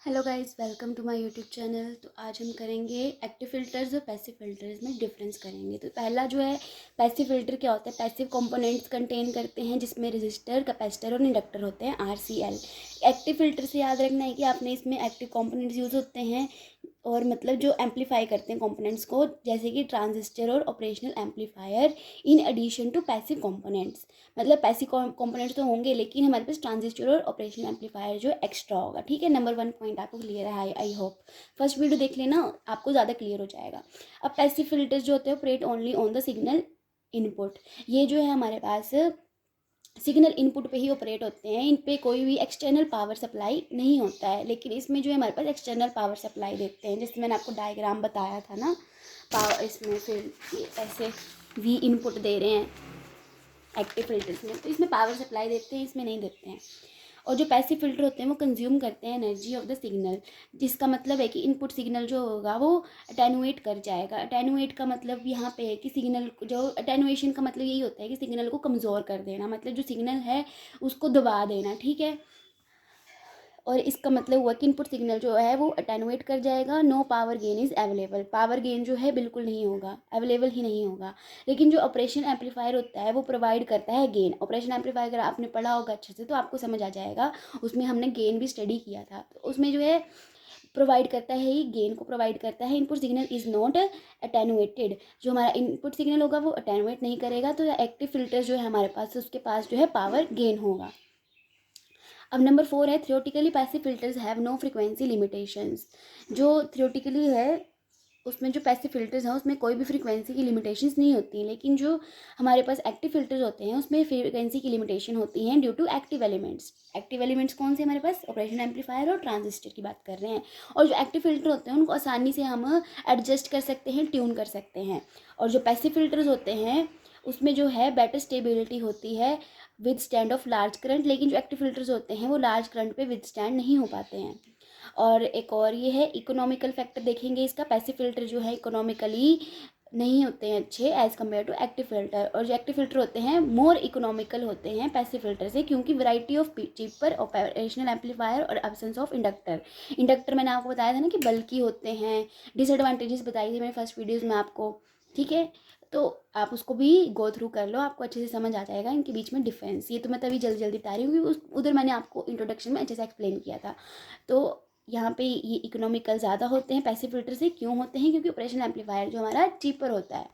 Hello guys, welcome to my YouTube channel. तो आज हम करेंगे एक्टिव फ़िल्टर्स और पैसिव फ़िल्टर्स में डिफरेंस करेंगे। तो पहला जो है पैसिव फ़िल्टर क्या होता है। पैसिव कंपोनेंट्स कंटेन करते हैं जिसमें रेजिस्टर, कैपेसिटर और इंडक्टर होते हैं, RCL। एक्टिव फ़िल्टर से याद रखना है कि आपने इसमें एक्टिव कंपोनेंट्स यूज़ होते हैं और मतलब जो एम्पलीफाई करते हैं कंपोनेंट्स को, जैसे कि ट्रांजिस्टर और operational amplifier, in addition to passive components. मतलब पैसिव कंपोनेंट्स तो होंगे लेकिन हमारे पास ट्रांजिस्टर और ऑपरेशनल एम्पलीफायर जो एक्स्ट्रा होगा। ठीक है, नंबर 1 पॉइंट आपको क्लियर है। आई होप फर्स्ट वीडियो देख लेना, आपको ज़्यादा क्लियर हो जाएगा। अब पैसिव फिल्टर्स जो होते हैं operate only on the signal input. ये जो है हमारे पास सिग्नल इनपुट पे ही ऑपरेट होते हैं। इन पे कोई भी एक्सटर्नल पावर सप्लाई नहीं होता है, लेकिन इसमें जो है हमारे पास एक्सटर्नल पावर सप्लाई देते हैं। जैसे मैंने आपको डायग्राम बताया था ना, पावर इसमें फिर ये ऐसे वी इनपुट दे रहे हैं एक्टिव फिल्टर्स में, तो इसमें पावर सप्लाई देते हैं, इसमें नहीं देते हैं। और जो पैसिव फिल्टर होते हैं वो कंज्यूम करते हैं एनर्जी ऑफ द सिग्नल, जिसका मतलब है कि इनपुट सिग्नल जो होगा वो अटेनुएट कर जाएगा। अटेनुएट का मतलब यहाँ पे है कि सिग्नल जो अटेनुएशन का मतलब यही होता है कि सिग्नल को कमज़ोर कर देना, मतलब जो सिग्नल है उसको दबा देना। ठीक है, और इसका मतलब हुआ कि इनपुट सिग्नल जो है वो अटेनुएट कर जाएगा। No power gain is available. Power gain जो है बिल्कुल नहीं होगा, अवेलेबल ही नहीं होगा। लेकिन जो ऑपरेशन एम्पलीफायर होता है वो प्रोवाइड करता है गेन। ऑपरेशन एम्पलीफायर अगर आपने पढ़ा होगा अच्छे से तो आपको समझ आ जाएगा, उसमें हमने गेन भी स्टडी किया था। तो उसमें जो है प्रोवाइड करता है, ही गेन को प्रोवाइड करता है। Input signal is not attenuated. जो हमारा इनपुट सिग्नल होगा वो अटेनुएट नहीं करेगा, तो एक्टिव फिल्टर जो है हमारे पास, उसके पास जो है पावर गेन होगा। अब नंबर 4 है theoretically passive filters have no frequency limitations. जो थियोटिकली है उसमें जो पैसिव फिल्टर्स हैं उसमें कोई भी फ्रीक्वेंसी की लिमिटेशंस नहीं होती, लेकिन जो हमारे पास एक्टिव फिल्टर्स होते हैं उसमें फ्रीक्वेंसी की लिमिटेशन होती हैं due to active elements. Active elements कौन से हमारे पास, ऑपरेशन एम्पलीफायर और ट्रांजिस्टर की बात कर रहे हैं। और जो एक्टिव फिल्टर होते हैं उनको आसानी से हम एडजस्ट कर सकते हैं, ट्यून कर सकते हैं। और जो पैसिव फिल्टर्स होते हैं उसमें जो है बेटर स्टेबिलिटी होती है with stand of large current, लेकिन जो एक्टिव फिल्टर्स होते हैं वो लार्ज करंट पे विद स्टैंड नहीं हो पाते हैं। और एक और ये है इकोनॉमिकल फैक्टर देखेंगे इसका। पैसिव फिल्टर जो है इकोनॉमिकली नहीं होते हैं अच्छे as compare to active filter, और जो एक्टिव फिल्टर होते हैं मोर इकोनॉमिकल होते हैं पैसिव फिल्टर से, क्योंकि variety of cheaper operational amplifier और एब्सेंस ऑफ इंडक्टर। इंडक्टर मैंने आपको बताया था ना कि बल्कि होते हैं। डिसएडवांटेजेस बताई थी मैंने फर्स्ट वीडियोज़ में आपको। ठीक है, तो आप उसको भी गो थ्रू कर लो, आपको अच्छे से समझ आ जाएगा इनके बीच में डिफरेंस। ये तो मैं तभी जल्दी जल्दी बता रही हूँ क्योंकि उधर मैंने आपको इंट्रोडक्शन में अच्छे से एक्सप्लेन किया था। तो यहाँ पे ये इकोनॉमिकल ज़्यादा होते हैं पैसिव फिल्टर से। क्यों होते हैं, क्योंकि ऑपरेशन एम्पलीफायर जो हमारा चीपर होता है।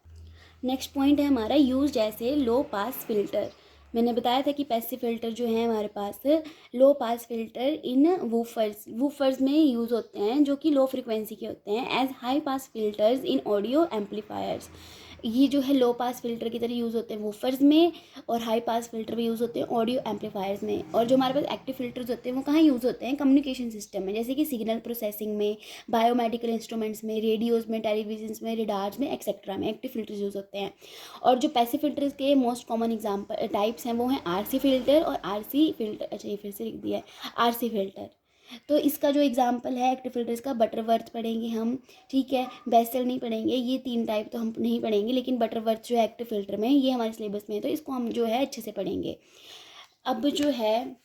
नेक्स्ट पॉइंट है हमारा यूज जैसे लो पास फिल्टर। मैंने बताया था कि पैसिव फिल्टर जो है हमारे पास low pass filter in woofers में यूज़ होते हैं जो कि लो फ्रिक्वेंसी के होते हैं, as high pass filters in audio amplifiers. ये जो है लो पास फिल्टर की तरह यूज़ होते हैं वूफर्स में, और हाई पास फिल्टर भी यूज़ होते हैं ऑडियो एम्पलीफायर्स में। और जो हमारे पास एक्टिव फिल्टर्स होते हैं वो कहाँ यूज़ होते हैं, कम्युनिकेशन सिस्टम में, जैसे कि सिग्नल प्रोसेसिंग में, बायोमेडिकल इंस्ट्रूमेंट्स में, रेडियोज़ में, टेलीविजन्स में, रेडार्स में, एक्सेट्रा में एक्टिव फिल्टर्स यूज़ होते हैं। और जो पैसिव फिल्टर्स के मोस्ट कॉमन एग्जाम्पल टाइप्स हैं वो हैं RC फिल्टर और RC फिल्टर, अच्छा ये फिर से लिख दिया है RC फिल्टर। तो इसका जो एग्जांपल है एक्टिव फिल्टर्स का, बटरवर्थ पढ़ेंगे हम। ठीक है, बेसल नहीं पढ़ेंगे, ये 3 टाइप तो हम नहीं पढ़ेंगे, लेकिन बटरवर्थ जो है एक्टिव फिल्टर में, ये हमारे सिलेबस में है तो इसको हम जो है अच्छे से पढ़ेंगे। अब जो है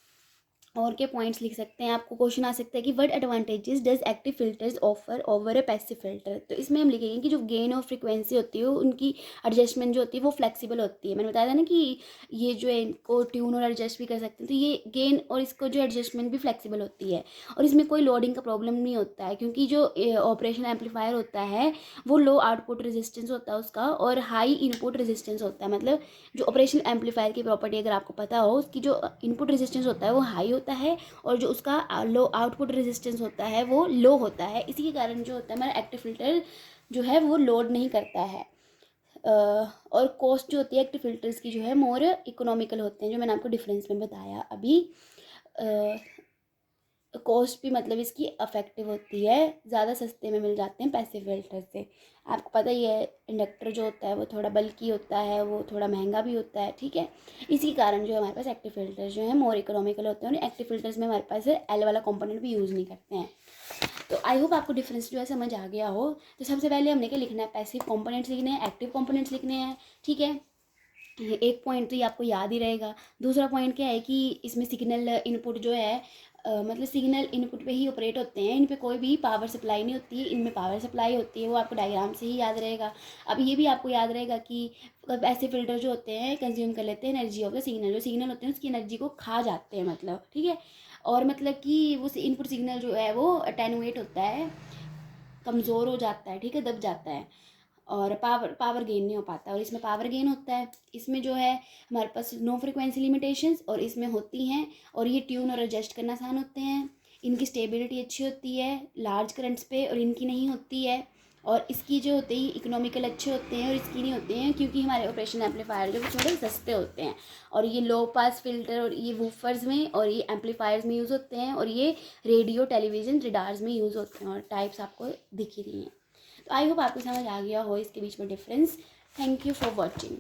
और के पॉइंट्स लिख सकते हैं, आपको क्वेश्चन आ सकता है कि what advantages does active filters offer over a passive filter. तो इसमें हम लिखेंगे कि जो गेन और फ्रीक्वेंसी होती है उनकी एडजस्टमेंट जो होती है वो फ्लेक्सिबल होती है। मैंने बताया था ना कि ये जो है इनको ट्यून और एडजस्ट भी कर सकते हैं, तो ये गेन और इसको जो एडजस्टमेंट भी फ्लेक्सिबल होती है। और इसमें कोई लोडिंग का प्रॉब्लम नहीं होता है, क्योंकि जो ऑपरेशन एम्पलीफायर होता है वो लो आउटपुट रेजिस्टेंस होता है उसका और हाई इनपुट रेजिस्टेंस होता है। मतलब जो ऑपरेशन एम्पलीफायर की प्रॉपर्टी अगर आपको पता हो, उसकी जो इनपुट रेजिस्टेंस होता है वो हाई होता है और जो उसका लो आउटपुट रेजिस्टेंस होता है वो लो होता है। इसी के कारण जो होता है हमारा एक्टिव फिल्टर जो है वो लोड नहीं करता है। और कॉस्ट जो होती है एक्टिव फिल्टर्स की जो है मोर इकोनॉमिकल होते हैं, जो मैंने आपको डिफरेंस में बताया अभी। कॉस्ट भी मतलब इसकी अफेक्टिव होती है, ज़्यादा सस्ते में मिल जाते हैं पैसिव फिल्टर से। आपको पता ही है इंडक्टर जो होता है वो थोड़ा बल्की होता है, वो थोड़ा महंगा भी होता है। ठीक है, इसी कारण जो हमारे पास एक्टिव फिल्टर्स जो है मोर इकोनॉमिकल होते हैं, और एक्टिव फिल्टर्स में हमारे पास एल वाला कंपोनेंट भी यूज़ नहीं करते हैं। तो आई होप आपको डिफरेंस जो है समझ आ गया हो। तो सबसे पहले हमने क्या लिखना है, पैसिव कंपोनेंट्स लिखने हैं, एक्टिव कंपोनेंट्स लिखने हैं। ठीक है, एक पॉइंट तो ये आपको याद ही रहेगा। दूसरा पॉइंट क्या है कि इसमें सिग्नल इनपुट जो है मतलब सिग्नल इनपुट पे ही ऑपरेट होते हैं, इन पे कोई भी पावर सप्लाई नहीं होती है, इनमें पावर सप्लाई होती है, वो आपको डायग्राम से ही याद रहेगा। अब ये भी आपको याद रहेगा कि ऐसे फिल्टर जो होते हैं कंज्यूम कर लेते हैं एनर्जी ऑफ द सिग्नल, जो सिग्नल होते हैं उसकी एनर्जी को खा जाते हैं, मतलब ठीक है। और मतलब कि वो इनपुट सिग्नल जो है वो अटेनुएट होता है, कमज़ोर हो जाता है, ठीक है, दब जाता है, और पावर गेन नहीं हो पाता। और इसमें पावर गेन होता है, इसमें जो है हमारे पास नो फ्रिक्वेंसी लिमिटेशंस और इसमें होती हैं, और ये ट्यून और एडजस्ट करना आसान होते हैं, इनकी स्टेबिलिटी अच्छी होती है लार्ज करंट्स पे, और इनकी नहीं होती है। और इसकी जो होते हैं इकोनॉमिकल अच्छे होते हैं और इसकी नहीं होते हैं, क्योंकि हमारे ऑपरेशन एम्पलीफायर जो थोड़े सस्ते होते हैं। और ये लो पास फिल्टर और ये वूफर्स में और ये एम्पलीफायर्स में यूज़ होते हैं, और ये रेडियो टेलीविज़न रिडार्स में यूज़ होते हैं, और टाइप्स आपको दिख ही रही हैं। तो आई होप आपको समझ आ गया हो इसके बीच में difference. Thank you for watching.